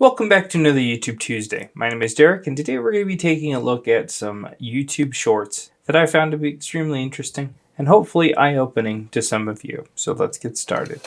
Welcome back to another YouTube Tuesday. My name is Derek, and today we're going to be taking a look at some YouTube shorts that I found to be extremely interesting and hopefully eye-opening to some of you. So let's get started.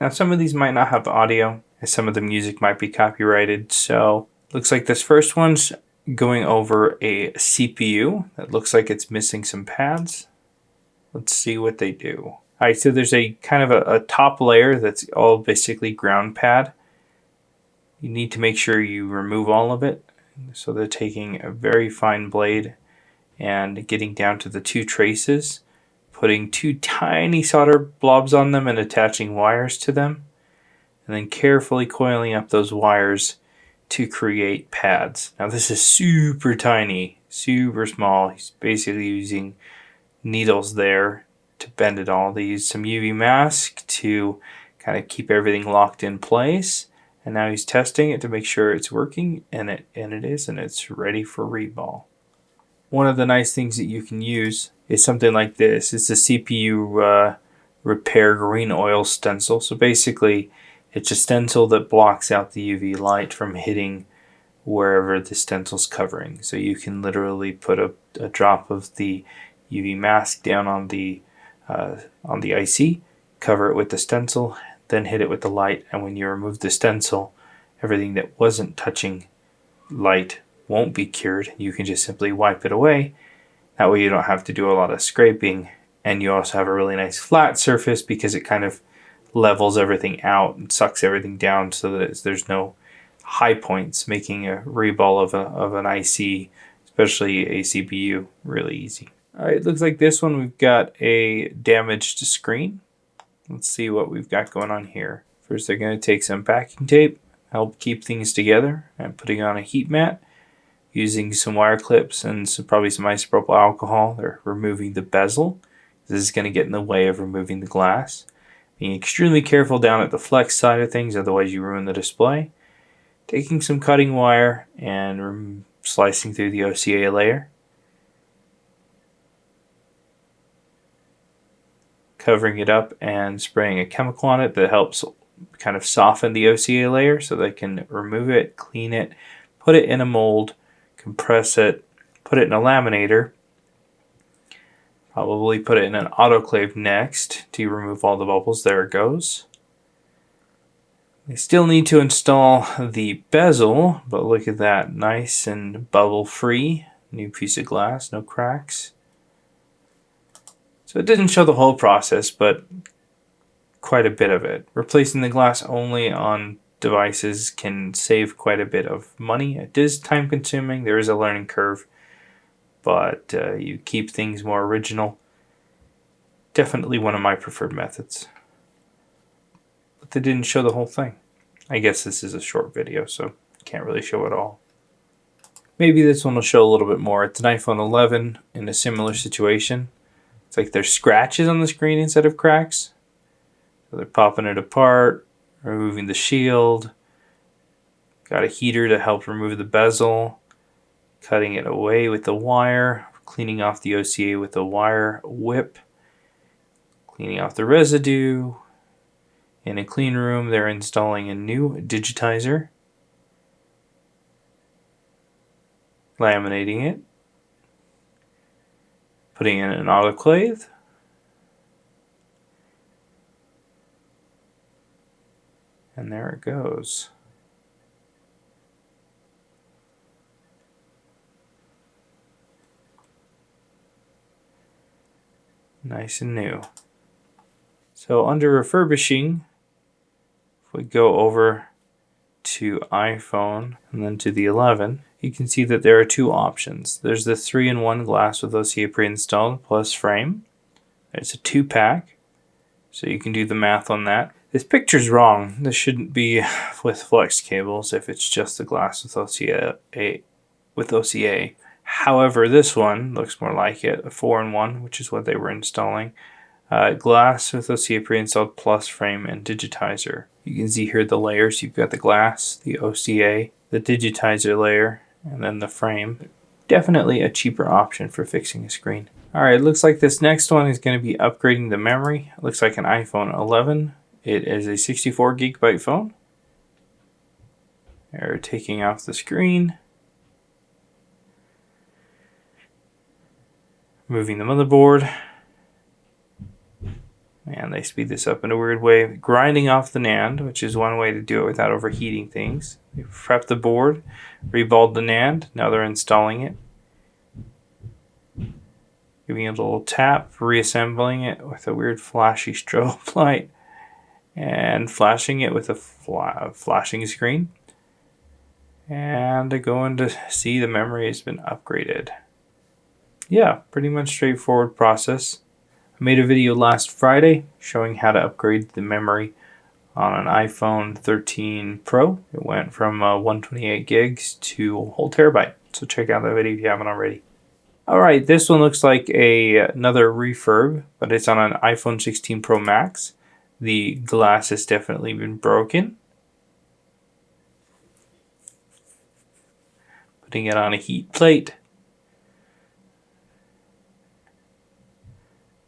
Now some of these might not have audio, and some of the music might be copyrighted, so looks like this first one's going over a CPU that looks like it's missing some pads. Let's see what they do. Alright, so there's a kind of a top layer that's all basically ground pad. You need to make sure you remove all of it. So they're taking a very fine blade and getting down to the two traces, putting two tiny solder blobs on them and attaching wires to them, and then carefully coiling up those wires to create pads. Now this is super tiny, super small. He's basically using needles there to bend it all. They use some UV mask to kind of keep everything locked in place, and now he's testing it to make sure it's working, and it is, and it's ready for reball. One of the nice things that you can use is something like this. It's a CPU repair green oil stencil. So basically it's a stencil that blocks out the UV light from hitting wherever the stencil's covering. So you can literally put a drop of the UV mask down on the IC, cover it with the stencil, then hit it with the light, and when you remove the stencil, everything that wasn't touching light won't be cured. You can just simply wipe it away. That way you don't have to do a lot of scraping, and you also have a really nice flat surface because it kind of levels everything out and sucks everything down so that there's no high points, making a reball of an IC, especially a CPU, really easy. Alright, it looks like this one we've got a damaged screen. Let's see what we've got going on here. First they're going to take some packing tape, help keep things together, and putting on a heat mat. Using some wire clips and probably some isopropyl alcohol, they're removing the bezel. This is going to get in the way of removing the glass. Being extremely careful down at the flex side of things, otherwise you ruin the display. Taking some cutting wire and slicing through the OCA layer. Covering it up and spraying a chemical on it that helps kind of soften the OCA layer so they can remove it, clean it, put it in a mold, compress it, put it in a laminator, probably put it in an autoclave next to remove all the bubbles. There it goes. We still need to install the bezel, but look at that, nice and bubble free. New piece of glass, no cracks. So it didn't show the whole process, but quite a bit of it. Replacing the glass only on devices can save quite a bit of money. It is time consuming, there is a learning curve, but you keep things more original. Definitely one of my preferred methods. But they didn't show the whole thing. I guess this is a short video, so can't really show it all. Maybe this one will show a little bit more. It's an iPhone 11 in a similar situation. It's like there's scratches on the screen instead of cracks. So they're popping it apart, removing the shield, got a heater to help remove the bezel, cutting it away with the wire, cleaning off the OCA with a wire whip, cleaning off the residue. In a clean room, they're installing a new digitizer, laminating it, putting it in an autoclave, and there it goes. Nice and new. So under refurbishing, if we go over to iPhone and then to the 11, you can see that there are two options. There's the 3-in-1 glass with OCA pre-installed plus frame. There's a 2-pack, so you can do the math on that. This picture's wrong. This shouldn't be with flex cables if it's just the glass with OCA. However, this one looks more like it, a 4-in-1, which is what they were installing. Glass with OCA pre-installed plus frame and digitizer. You can see here the layers. You've got the glass, the OCA, the digitizer layer, and then the frame. Definitely a cheaper option for fixing a screen. Alright, looks like this next one is going to be upgrading the memory. It looks like an iPhone 11. It is a 64 gigabyte phone. They're taking off the screen. Moving the motherboard. And they speed this up in a weird way. Grinding off the NAND, which is one way to do it without overheating things. They prepped the board, reballed the NAND. Now they're installing it. Giving it a little tap, reassembling it with a weird flashy strobe light, and flashing it with a flashing screen. And going to see the memory has been upgraded. Yeah, pretty much straightforward process. I made a video last Friday showing how to upgrade the memory on an iPhone 13 Pro. It went from 128 gigs to a whole terabyte. So check out that video if you haven't already. Alright, this one looks like another refurb, but it's on an iPhone 16 Pro Max. The glass has definitely been broken. Putting it on a heat plate.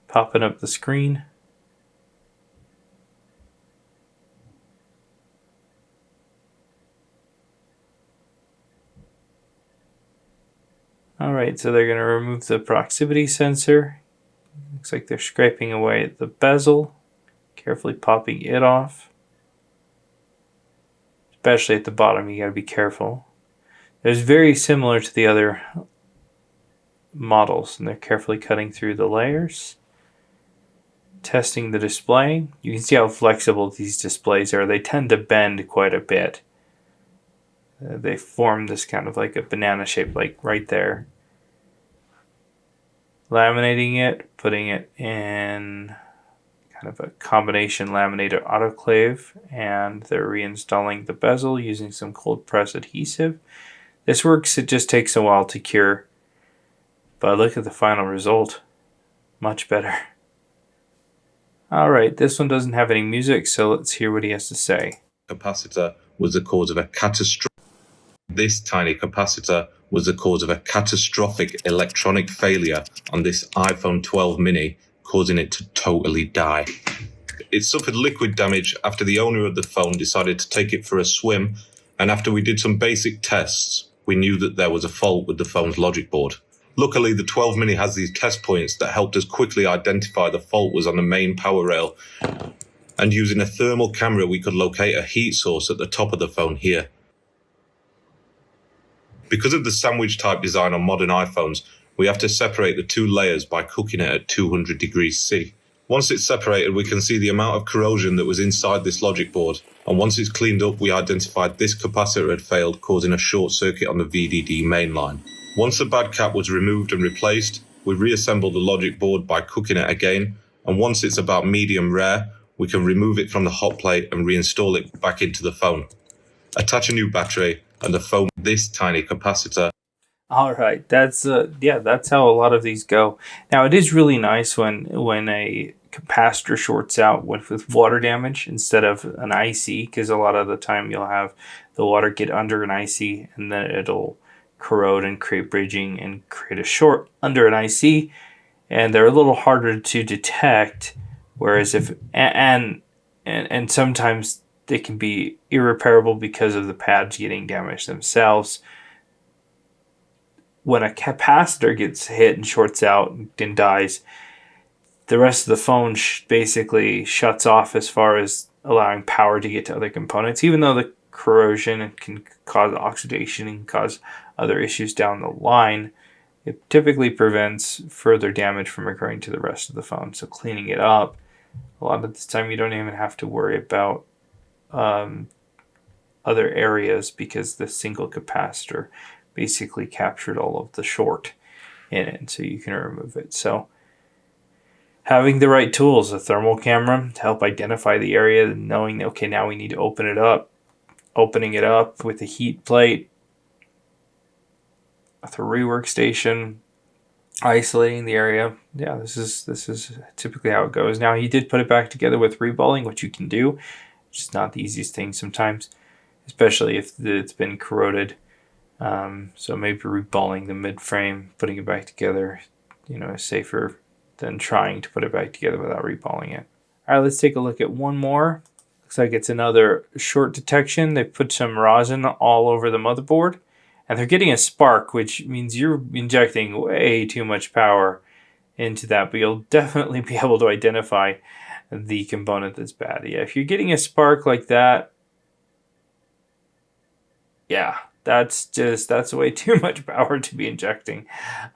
Popping up the screen. Alright, so they're going to remove the proximity sensor. Looks like they're scraping away at the bezel. Carefully popping it off. Especially at the bottom, you got to be careful. It's very similar to the other models, and they're carefully cutting through the layers. Testing the display. You can see how flexible these displays are. They tend to bend quite a bit. They form this kind of like a banana shape, like right there. Laminating it, putting it in kind of a combination laminator autoclave, and they're reinstalling the bezel using some cold press adhesive. This works, it just takes a while to cure, but look at the final result. Much better. Alright, this one doesn't have any music, so let's hear what he has to say. Capacitor was the cause of a catastrophic. This tiny capacitor was the cause of a catastrophic electronic failure on this iPhone 12 mini, causing it to totally die. It suffered liquid damage after the owner of the phone decided to take it for a swim, and after we did some basic tests, we knew that there was a fault with the phone's logic board. Luckily, the 12 mini has these test points that helped us quickly identify the fault was on the main power rail, and using a thermal camera we could locate a heat source at the top of the phone here. Because of the sandwich type design on modern iPhones, we have to separate the two layers by cooking it at 200 degrees C. Once it's separated, we can see the amount of corrosion that was inside this logic board, and once it's cleaned up, we identified this capacitor had failed, causing a short circuit on the VDD main line. Once the bad cap was removed and replaced, we reassembled the logic board by cooking it again, and once it's about medium rare, we can remove it from the hot plate and reinstall it back into the phone. Attach a new battery, and the phone this tiny capacitor. Alright, that's how a lot of these go. Now it is really nice when a capacitor shorts out with water damage instead of an IC, because a lot of the time you'll have the water get under an IC and then it'll corrode and create bridging and create a short under an IC, and they're a little harder to detect, whereas if and sometimes they can be irreparable because of the pads getting damaged themselves. When a capacitor gets hit and shorts out and dies, the rest of the phone basically shuts off as far as allowing power to get to other components, even though the corrosion can cause oxidation and cause other issues down the line. It typically prevents further damage from occurring to the rest of the phone. So cleaning it up, a lot of the time you don't even have to worry about other areas, because the single capacitor basically captured all of the short in it, so you can remove it. So having the right tools, a thermal camera to help identify the area, and knowing, okay, now we need to open it up, opening it up with a heat plate, a 3 workstation, isolating the area. Yeah, this is typically how it goes. Now he did put it back together with reballing, which you can do, which is not the easiest thing sometimes. especially if it's been corroded. So maybe reballing the mid-frame, putting it back together, is safer than trying to put it back together without reballing it. All right, let's take a look at one more. Looks like it's another short detection. They put some rosin all over the motherboard, and they're getting a spark, which means you're injecting way too much power into that, but you'll definitely be able to identify the component that's bad. Yeah, if you're getting a spark like that, yeah, that's way too much power to be injecting,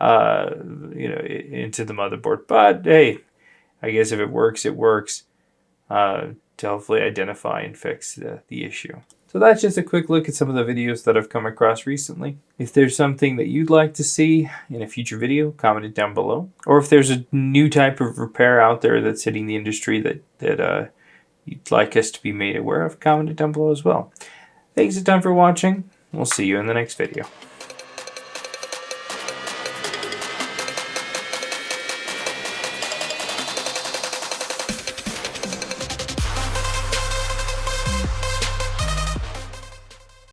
into the motherboard. But hey, I guess if it works, it works. To hopefully identify and fix the issue. So that's just a quick look at some of the videos that I've come across recently. If there's something that you'd like to see in a future video, comment it down below. Or if there's a new type of repair out there that's hitting the industry that you'd like us to be made aware of, comment it down below as well. Thanks a ton for watching. We'll see you in the next video.